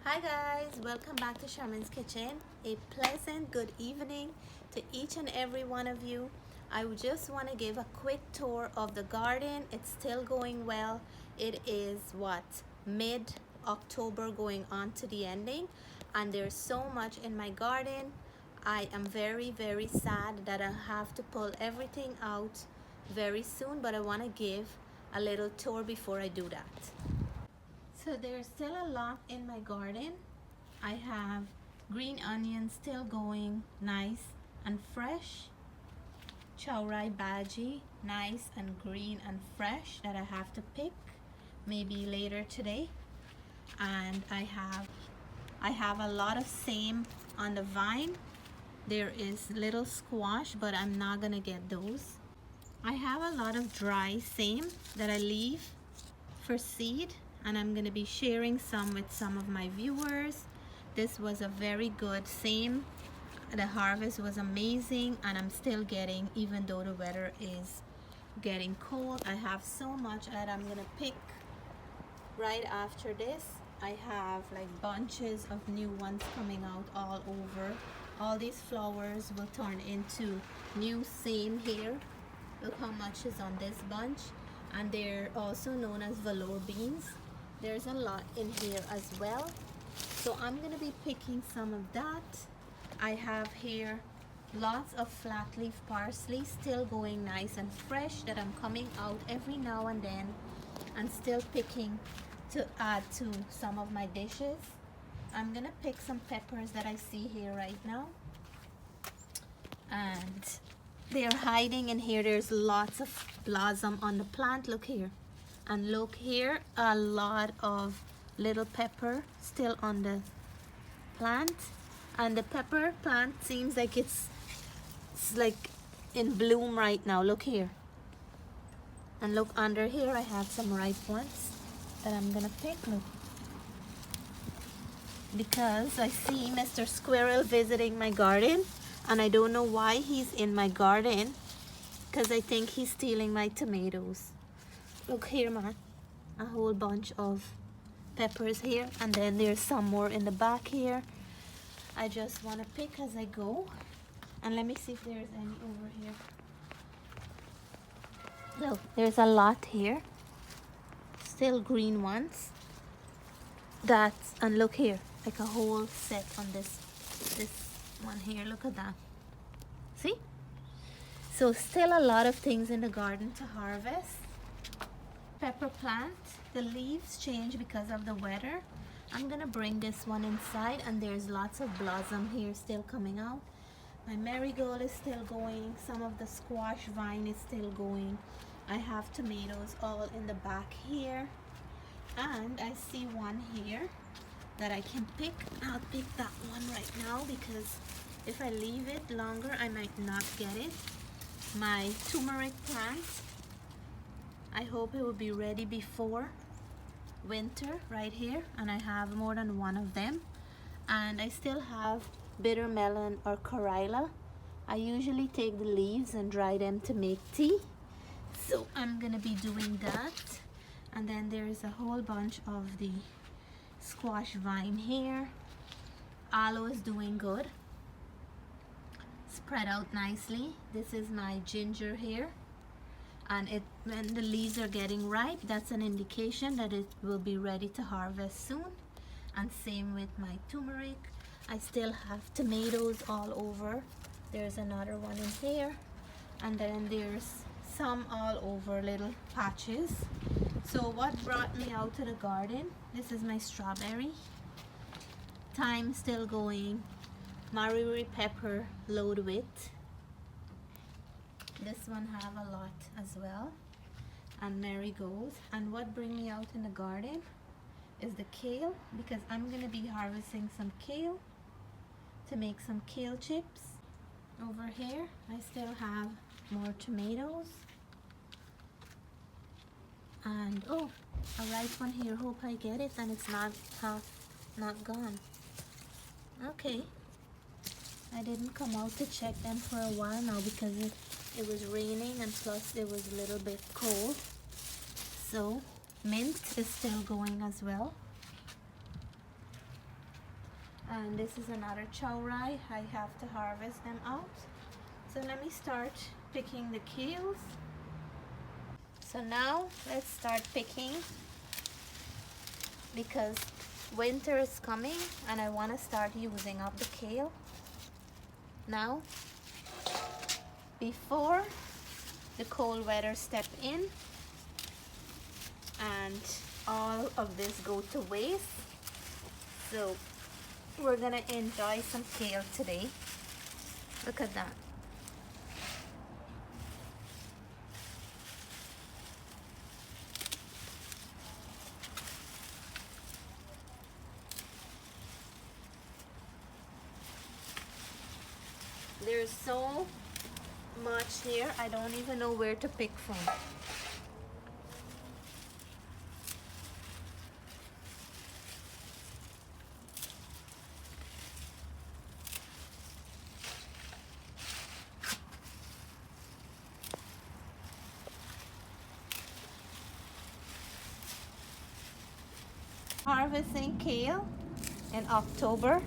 Hi guys, welcome back to Charmaine's Kitchen. A pleasant good evening to each and every one of you. I would just want to give a quick tour of the garden. It's still going well. It is mid-October going on to the ending, and there's so much in my garden. I am very sad that I have to pull everything out very soon, but I want to give a little tour before I do that. So there's still a lot in my garden. I have green onions still going nice and fresh. Chaurai bhaji, nice and green and fresh, that I have to pick maybe later today. And I have a lot of same on the vine. There is little squash, but I'm not gonna get those. I have a lot of dry same that I leave for seed, and I'm gonna be sharing some with some of my viewers. This was a very good same. The harvest was amazing, and I'm still getting, even though the weather is getting cold. I have so much that I'm gonna pick right after this. I have like bunches of new ones coming out all over. All these flowers will turn into new same here. Look how much is on this bunch. And they're also known as velour beans. There's a lot in here as well, so I'm gonna be picking some of that. I have here lots of flat leaf parsley still going nice and fresh that I'm coming out every now and then and still picking to add to some of my dishes. I'm gonna pick some peppers that I see here right now, and they're hiding in here. There's lots of blossom on the plant. Look here. And look here, a lot of little pepper still on the plant. And the pepper plant seems like it's like in bloom right now. Look here. And look under here, I have some ripe ones that I'm gonna pick. Look. Because I see Mr. Squirrel visiting my garden, and I don't know why he's in my garden, because I think he's stealing my tomatoes. Look here, man, a whole bunch of peppers here, and then there's some more in the back here. I just want to pick as I go, and let me see if there's any over here. Look, there's a lot here, still green ones. And look here, like a whole set on this one here. Look at that. See? So still a lot of things in the garden to harvest. Pepper plant, the leaves change because of the weather. I'm gonna bring this one inside, and there's lots of blossom here still coming out. My marigold is still going. Some of the squash vine is still going. I have tomatoes all in the back here, and I see one here that I can pick. I'll pick that one right now, because if I leave it longer I might not get it. My turmeric plant, I hope it will be ready before winter right here, and I have more than one of them. And I still have bitter melon or corilla. I usually take the leaves and dry them to make tea, so I'm gonna be doing that. And then there's a whole bunch of the squash vine here. Aloe is doing good, spread out nicely. This is my ginger here, and when the leaves are getting ripe, that's an indication that it will be ready to harvest soon. And same with my turmeric. I still have tomatoes all over. There's another one in here, and then there's some all over, little patches. So what brought me out to the garden, this is my strawberry. Thyme still going. Mariri pepper load with. This one have a lot as well, and marigolds. And what bring me out in the garden is the kale, because I'm gonna be harvesting some kale to make some kale chips. Over here I still have more tomatoes, and oh, a ripe one here. Hope I get it and it's not gone. Okay, I didn't come out to check them for a while now because it was raining, and plus it was a little bit cold. So mint is still going as well. And this is another chowrai. I have to harvest them out. So let me start picking the kales. So now let's start picking because winter is coming and I want to start using up the kale now before the cold weather step in and all of this go to waste. So we're gonna enjoy some kale today. Look at that. There's so much here, I don't even know where to pick from. Harvesting kale in October,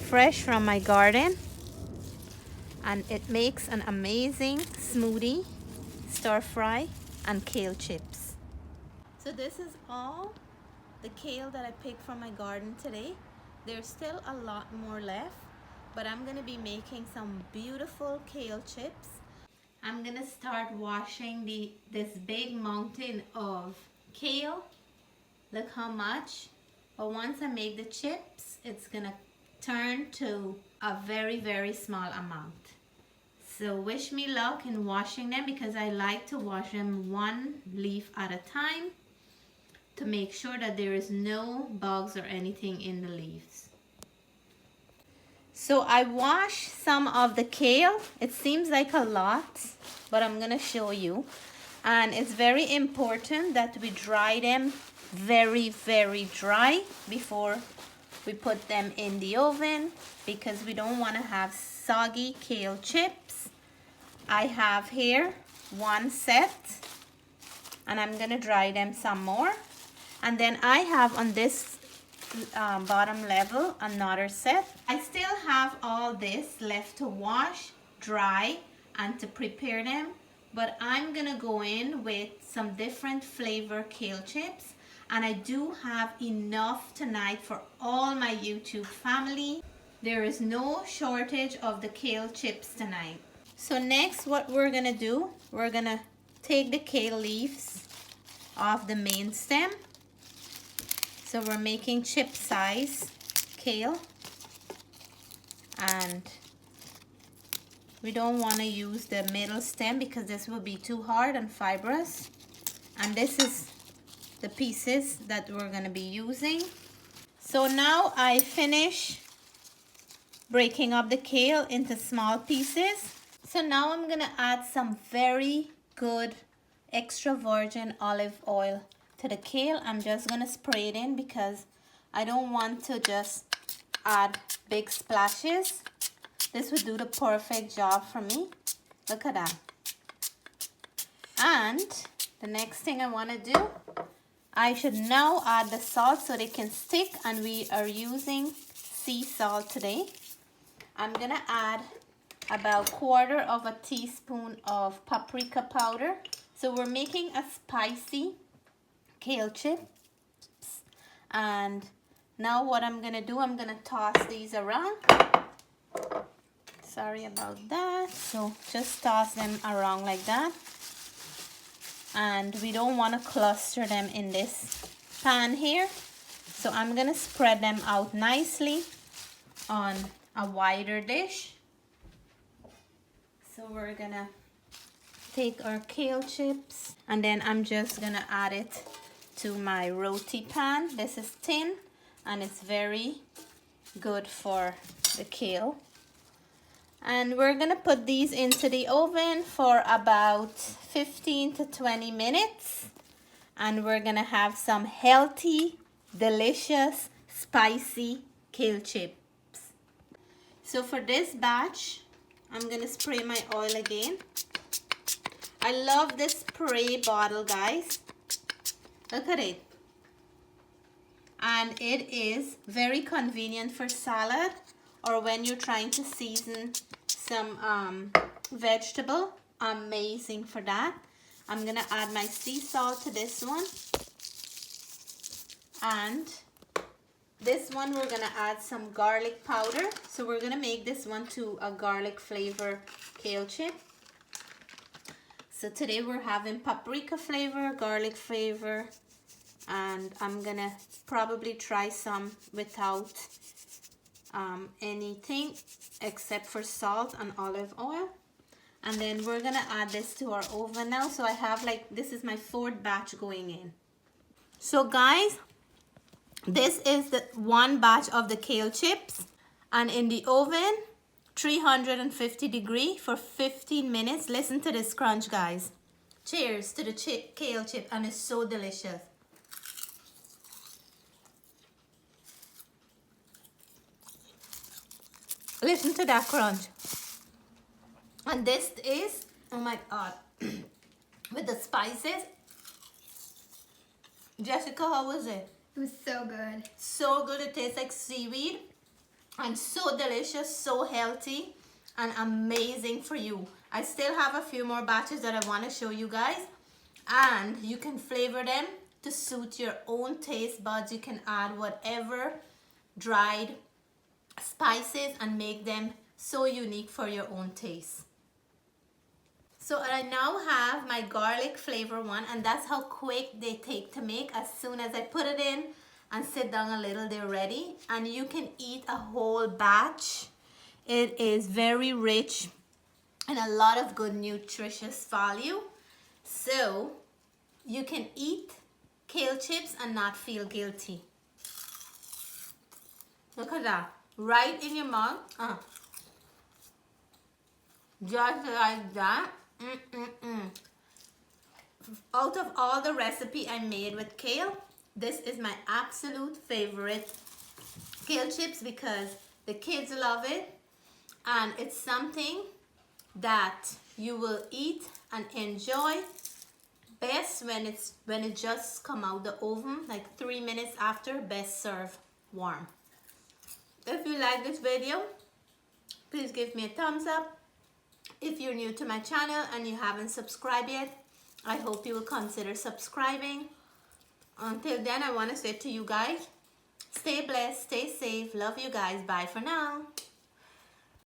fresh from my garden, and it makes an amazing smoothie, stir fry, and kale chips. So this is all the kale that I picked from my garden today. There's still a lot more left, but I'm gonna be making some beautiful kale chips. I'm gonna start washing this big mountain of kale. Look how much. But once I make the chips, it's gonna turn to a very, very small amount. So wish me luck in washing them because I like to wash them one leaf at a time to make sure that there is no bugs or anything in the leaves. So I washed some of the kale. It seems like a lot, but I'm gonna show you. And it's very important that we dry them very, very dry before we put them in the oven because we don't want to have soggy kale chips. I have here one set and I'm gonna dry them some more, and then I have on this bottom level another set. I still have all this left to wash, dry, and to prepare them, but I'm gonna go in with some different flavor kale chips, and I do have enough tonight for all my YouTube family. There is no shortage of the kale chips tonight. So next, what we're gonna do, we're gonna take the kale leaves off the main stem. So we're making chip size kale, and we don't want to use the middle stem because this will be too hard and fibrous. And this is the pieces that we're going to be using. So now I finish breaking up the kale into small pieces. So now I'm going to add some very good extra virgin olive oil to the kale. I'm just going to spray it in because I don't want to just add big splashes. This would do the perfect job for me. Look at that. And the next thing I want to do, I should now add the salt so they can stick, and we are using sea salt today. I'm going to add about 1/4 teaspoon of paprika powder. So we're making a spicy kale chips. And now what I'm gonna do, I'm gonna toss these around. Sorry about that. So just toss them around like that. And we don't want to cluster them in this pan here. So I'm gonna spread them out nicely on a wider dish. So we're gonna take our kale chips, and then I'm just gonna add it to my roti pan. This is tin and it's very good for the kale. And we're gonna put these into the oven for about 15 to 20 minutes. And we're gonna have some healthy, delicious, spicy kale chips. So for this batch, I'm gonna spray my oil again. I love this spray bottle, guys. Look at it. and it is very convenient for salad or when you're trying to season some vegetable. Amazing for that. I'm gonna add my sea salt to this one, and this one we're gonna add some garlic powder. So we're gonna make this one to a garlic flavor kale chip. So today we're having paprika flavor, garlic flavor, and I'm gonna probably try some without anything except for salt and olive oil. And then we're gonna add this to our oven now. So I have this is my 4th batch going in. So guys, this is the 1 batch of the kale chips, and in the oven 350 degree for 15 minutes. Listen to this crunch, guys. Cheers to the kale chip, and it's so delicious. Listen to that crunch. And this is, oh my god, with the spices. Jessica, how was it? It was so good. So good. It tastes like seaweed and so delicious, so healthy, and amazing for you. I still have a few more batches that I want to show you guys, and you can flavor them to suit your own taste buds. You can add whatever dried spices and make them so unique for your own taste. So I now have my garlic flavor one, and that's how quick they take to make. As soon as I put it in and sit down a little, they're ready, and you can eat a whole batch. It is very rich and a lot of good nutritious value. So you can eat kale chips and not feel guilty. Look at that, right in your mouth. Just like that. Out of all the recipe I made with kale, this is my absolute favorite kale chips because the kids love it, and it's something that you will eat and enjoy best when it just come out the oven, like 3 minutes after. Best served warm. If you like this video, please give me a thumbs up. If you're new to my channel and you haven't subscribed yet, I hope you will consider subscribing. Until then, I want to say to you guys, stay blessed, stay safe, love you guys, bye for now.